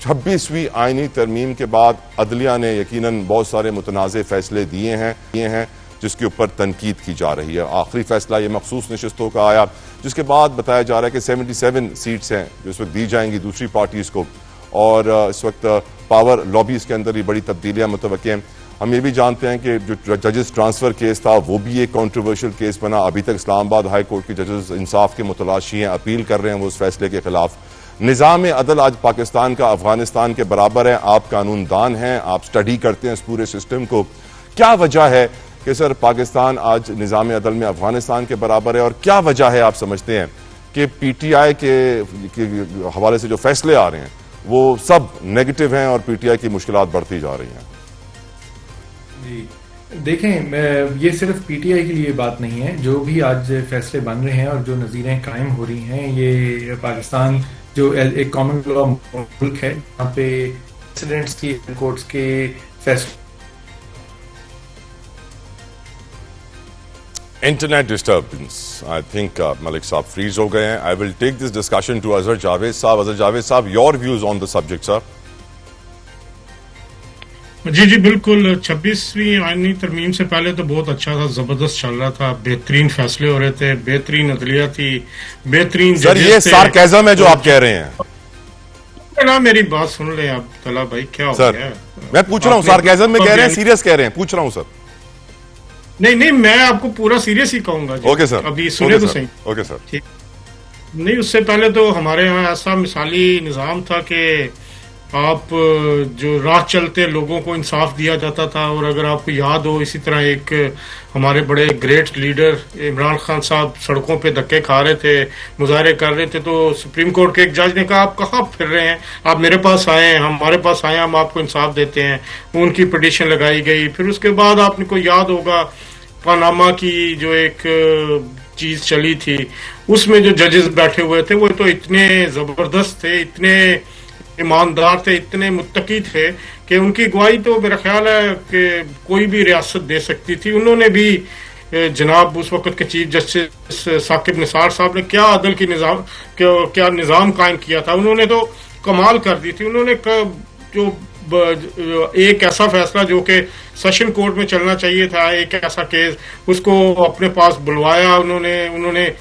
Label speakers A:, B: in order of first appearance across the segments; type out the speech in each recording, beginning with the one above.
A: 26वीं आईनी तरमीम के बाद अदलिया ने यकीनन बहुत सारे मुतनाज़ फैसले दिए हैं जिसके ऊपर तनकीद की जा रही है। आखिरी फैसला ये मखसूस नशस्तों का आया जिसके बाद बताया जा रहा है कि 77 सीट्स हैं जो इस वक्त दी जाएंगी दूसरी पार्टीज को, और इस वक्त पावर लॉबीज के अंदर ही बड़ी तब्दीलियां मुतवक्के हैं। हम ये भी जानते हैं कि जो जजेस ट्रांसफर केस था वो भी एक कॉन्ट्रोवर्शियल केस बना। अभी तक इस्लामाबाद हाई कोर्ट के जजेस इंसाफ के मुतलाशी हैं, अपील कर रहे हैं वो उस फैसले के खिलाफ। निज़ाम अदल आज पाकिस्तान का अफगानिस्तान के बराबर है। आप कानूनदान हैं, आप स्टडी करते हैं इस पूरे सिस्टम को। क्या वजह है कि सर पाकिस्तान आज निज़ाम अदल में अफगानिस्तान के बराबर है, और क्या वजह है आप समझते हैं कि PTI के हवाले से जो फैसले आ रहे हैं वो सब नेगेटिव हैं और PTI की मुश्किलात बढ़ती जा रही हैं?
B: जी देखें, ये सिर्फ PTI के लिए बात नहीं है। जो भी आज फैसले बन रहे हैं और जो नज़ीरें कायम हो रही हैं, ये पाकिस्तान जो एक कॉमन लॉ मुल्क है यहाँ पे प्रेसिडेंट्स की कोर्ट्स के फैसले।
A: Internet disturbance, I think Malik Sahab freeze हो गए हैं। I will take this discussion to Azhar Javed Sahab. Azhar Javed Sahab, your views on the subject sir.
C: जी बिल्कुल। 26वीं आईनी तरमीम से पहले तो बहुत अच्छा था, जबरदस्त चल रहा था, बेहतरीन फैसले हो रहे थे, बेहतरीन अदलिया थी, बेहतरीन।
A: सर ये सार्केज़म है जो आप कह रहे हैं
C: ना? मेरी बात सुन ले आप तला भाई, क्या हो गया?
A: मैं पूछ रहा हूँ, सार्केज़म में कह रहे हैं, सीरियस कह रहे हैं? पूछ रहा हूँ सर।
C: नहीं, मैं आपको पूरा सीरियस ही कहूंगा।
A: ओके सर,
C: अभी सुने तो सही।
A: ओके सर,
C: ठीक। नहीं, उससे पहले तो हमारे यहाँ ऐसा मिसाली निज़ाम था कि आप जो राह चलते लोगों को इंसाफ दिया जाता था। और अगर आपको याद हो, इसी तरह एक हमारे बड़े ग्रेट लीडर इमरान खान साहब सड़कों पे धक्के खा रहे थे, मुजाहरे कर रहे थे, तो सुप्रीम कोर्ट के एक जज ने कहा आप कहाँ फिर रहे हैं, आप मेरे पास आए, हमारे पास आए, हम आपको इंसाफ देते हैं। उनकी पिटीशन लगाई गई। फिर उसके बाद आपको याद होगा पनामा की जो एक चीज चली थी, उसमें जो जजेस बैठे हुए थे वो तो इतने जबरदस्त थे, इतने ईमानदार थे, इतने मुत्तकी थे कि उनकी गवाही तो मेरा ख्याल है कि कोई भी रियासत दे सकती थी। उन्होंने भी जनाब उस वक्त के चीफ जस्टिस साकिब निसार साहब ने क्या अदल की निज़ाम क्या निज़ाम कायम किया था, उन्होंने तो कमाल कर दी थी। उन्होंने जो एक ऐसा फैसला जो कि सेशन कोर्ट में चलना चाहिए था, एक ऐसा केस, उसको अपने पास बुलवाया उन्होंने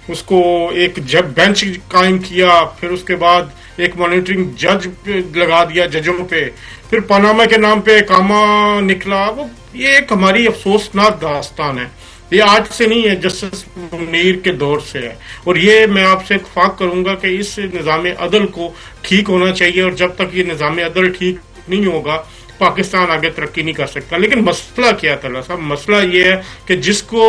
C: उसको एक बेंच कायम किया। फिर उसके बाद एक मॉनिटरिंग जज लगा दिया जजों पे। फिर पनामा के नाम पे कामा निकला। वो ये एक हमारी अफसोसनाक दास्तान है। ये आज से नहीं है, जस्टिस मुनीर के दौर से है। और ये मैं आपसे इत्तेफाक करूंगा कि इस निज़ाम अदल को ठीक होना चाहिए, और जब तक ये निज़ाम अदल ठीक नहीं होगा पाकिस्तान आगे तरक्की नहीं कर सकता। लेकिन मसला क्या था साहब? मसला ये है कि जिसको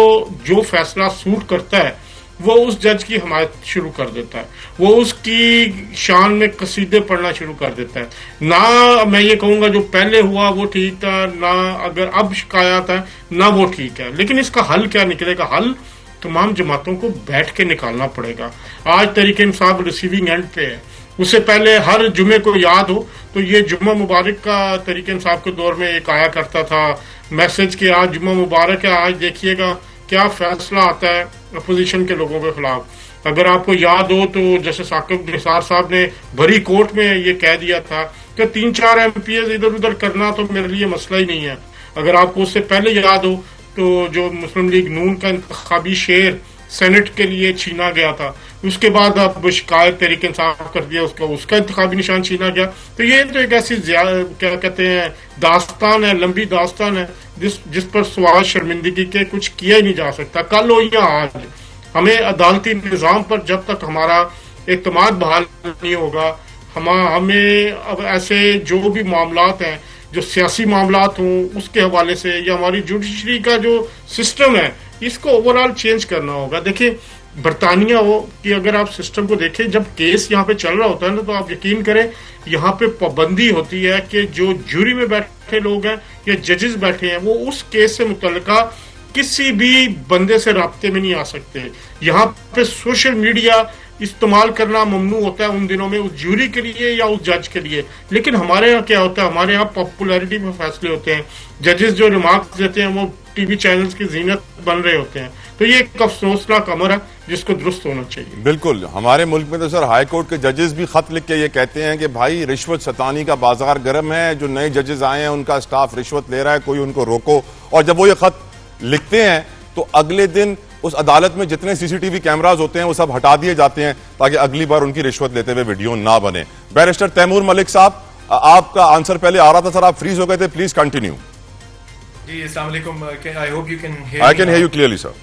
C: जो फैसला सूट करता है वो उस जज की हमायत शुरू कर देता है, वो उसकी शान में कसीदे पढ़ना शुरू कर देता है। ना मैं ये कहूंगा जो पहले हुआ वो ठीक था, ना अगर अब शिकायत है ना वो ठीक है। लेकिन इसका हल क्या निकलेगा? हल तमाम जमातों को बैठ के निकालना पड़ेगा। आज तरीके इंसाफ रिसीविंग एंड पे है। उससे पहले हर जुमे को याद हो तो ये जुम्मा मुबारक का तरीके इंसाफ के दौर में एक आया करता था मैसेज कि आज जुम्मा मुबारक है, आज देखिएगा क्या फैसला आता है अपोजिशन के लोगों के खिलाफ। अगर आपको याद हो तो जैसे साकिब निसार साहब ने भरी कोर्ट में ये कह दिया था कि 3-4 MPs इधर उधर करना तो मेरे लिए मसला ही नहीं है। अगर आपको उससे पहले याद हो तो जो मुस्लिम लीग नून का इंतखाबी शेर सेनेट के लिए छीना गया था, उसके बाद अब शिकायत तरीके इंसाफ कर दिया, उसका इंतखाबी निशान छीना गया। तो ये तो एक ऐसी क्या कहते हैं दास्तान है, लंबी दास्तान है जिस पर सवाल शर्मिंदगी के कुछ किया ही नहीं जा सकता। कल हो या आज, हमें अदालती निज़ाम पर जब तक हमारा एतमाद बहाल नहीं होगा, हमें अब ऐसे जो भी मामलात हैं, जो सियासी मामलात हों उसके हवाले से, या हमारी जुडिशरी का जो सिस्टम है, इसको ओवरऑल चेंज करना होगा। देखिए बरतानिया हो कि अगर आप सिस्टम को देखें, जब केस यहाँ पे चल रहा होता है ना, तो आप यकीन करें यहाँ पे पाबंदी होती है कि जो जूरी में बैठे लोग हैं या जजेस बैठे हैं वो उस केस से मुतल्लिका किसी भी बंदे से राब्ते में नहीं आ सकते। यहाँ पे सोशल मीडिया इस्तेमाल करना ममनू होता है उन दिनों में उस ज्यूरी के लिए या उस जज के लिए। लेकिन हमारे यहाँ क्या होता है, हमारे यहाँ पॉपुलैरिटी में फैसले होते हैं, जजेस जो रिमार्क्स देते हैं वो टीवी चैनल्स की जीनत बन रहे होते हैं। तो ये एक अफसोसनाक अमर है जिसको दुरुस्त होना चाहिए।
A: बिल्कुल, हमारे मुल्क में तो सर हाई कोर्ट के जजेस भी खत लिख के ये कहते हैं कि भाई रिश्वत सतानी का बाजार गर्म है, जो नए जजेस आए हैं उनका स्टाफ रिश्वत ले रहा है, कोई उनको रोको। और जब वो ये खत लिखते हैं तो अगले दिन उस अदालत में जितने सीसीटीवी कैमरास होते हैं वो सब हटा दिए जाते हैं ताकि अगली बार उनकी रिश्वत लेते हुए वीडियो ना बने। बैरिस्टर तैमूर मलिक साहब, आपका आंसर पहले आ रहा था सर, आप फ्रीज हो गए थे, प्लीज कंटिन्यू।
B: जी अस्सलाम वालेकुम, I hope you can
A: I can hear you clearly sir.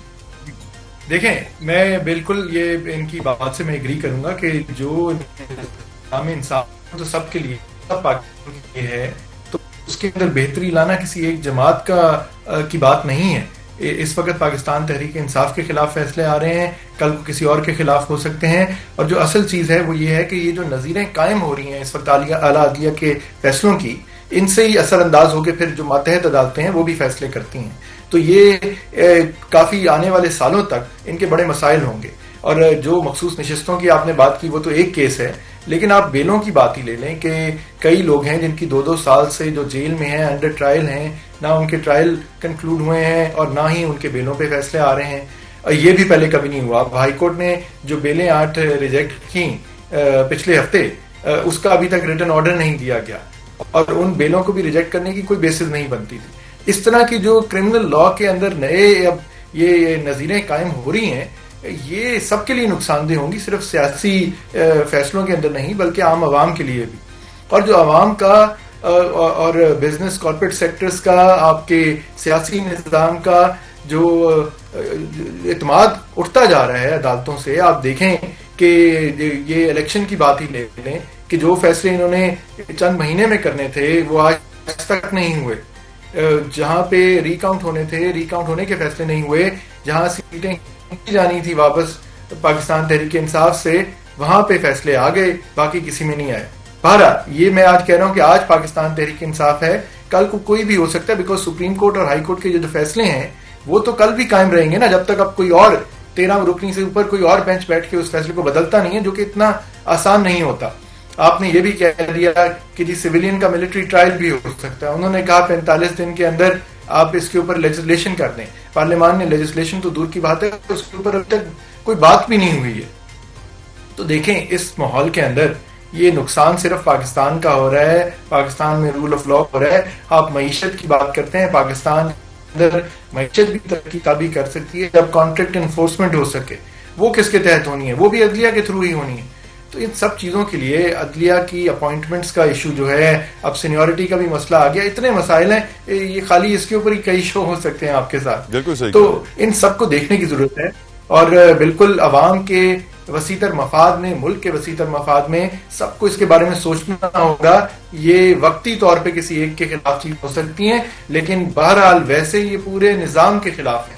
B: देखें, मैं बिल्कुल ये इनकी बात से मैं एग्री करूंगा कि जो इंसान तो सबके लिए, सब पाकिस्तान के लिए है, तो उसके अंदर बेहतरी लाना किसी एक जमात की बात नहीं है। इस वक्त पाकिस्तान तहरीक इंसाफ के खिलाफ फैसले आ रहे हैं, कल को किसी और के खिलाफ हो सकते हैं। और जो असल चीज है वो ये है कि ये जो नजीरें कायम हो रही हैं इस वक्त आला अदलिया के फैसलों की, इनसे ही असरअंदाज होकर फिर जो मातहत अदालतें हैं वो भी फैसले करती हैं। तो ये काफी आने वाले सालों तक इनके बड़े मसाइल होंगे। और जो मखसूस नशिस्तों की आपने बात की वो तो एक केस है, लेकिन आप बेलों की बात ही ले लें कि कई लोग हैं जिनकी 2-2 साल से जो जेल में हैं, अंडर ट्रायल हैं, ना उनके ट्रायल कंक्लूड हुए हैं और ना ही उनके बेलों पे फैसले आ रहे हैं। और ये भी पहले कभी नहीं हुआ। हाई कोर्ट ने जो बेलें 8 रिजेक्ट की पिछले हफ्ते, उसका अभी तक रिटर्न ऑर्डर नहीं दिया गया और उन बेलों को भी रिजेक्ट करने की कोई बेसिस नहीं बनती थी। इस तरह की जो क्रिमिनल लॉ के अंदर नए अब ये नजीरें कायम हो रही हैं, ये सबके लिए नुकसानदेह होंगी, सिर्फ सियासी फैसलों के अंदर नहीं बल्कि आम आवाम के लिए भी। और जो आवाम का और बिजनेस कॉर्पोरेट सेक्टर्स का, आपके सियासी निज़ाम का जो इत्मीनान उठता जा रहा है अदालतों से, आप देखें कि ये इलेक्शन की बात ही ले लें कि जो फैसले इन्होंने चंद महीने में करने थे वो आज तक नहीं हुए। जहां पे रिकाउंट होने थे, रिकाउंट होने के फैसले नहीं हुए। जहां सीटें की जानी थी वापस पाकिस्तान तहरीक इंसाफ से, वहां पे फैसले आ गए, बाकी किसी में नहीं आए। बहरहाल ये मैं आज कह रहा हूं कि आज पाकिस्तान तहरीक इंसाफ है, कल को कोई भी हो सकता है, बिकॉज सुप्रीम कोर्ट और हाई कोर्ट के जो फैसले हैं वो तो कल भी कायम रहेंगे ना, जब तक अब कोई और 13 रुकनी से ऊपर कोई और बेंच बैठ के उस फैसले को बदलता नहीं है, जो कि इतना आसान नहीं होता। आपने ये भी कह दिया कि जी सिविलियन का मिलिट्री ट्रायल भी हो सकता है। उन्होंने कहा 45 दिन के अंदर आप इसके ऊपर लेजिस्लेशन कर दें। पार्लियामान ने लेजिस्लेशन तो दूर की बात है, उसके ऊपर अभी तक कोई बात भी नहीं हुई है। तो देखें, इस माहौल के अंदर ये नुकसान सिर्फ पाकिस्तान का हो रहा है, पाकिस्तान में रूल ऑफ लॉ हो रहा है। आप मईशत की बात करते हैं, पाकिस्तान अंदर मईशत भी तरक्की काबी कर सकती है जब कॉन्ट्रैक्ट इन्फोर्समेंट हो सके। वो किसके तहत होनी है? वो भी अदलिया के थ्रू ही होनी है। तो इन सब चीजों के लिए अदलिया की अपॉइंटमेंट्स का इशू जो है, अब सीनियोरिटी का भी मसला आ गया, इतने मसाइल हैं, ये खाली इसके ऊपर ही कई शो हो सकते हैं आपके साथ।
A: बिल्कुल सही।
B: तो इन सबको देखने की जरूरत है और बिल्कुल अवाम के वसीतर मफाद में, मुल्क के वसीतर मफाद में सबको इसके बारे में सोचना होगा। ये वक्ती तौर पे किसी एक के खिलाफ चीज हो सकती है, लेकिन बहरहाल वैसे ये पूरे निजाम के खिलाफ है।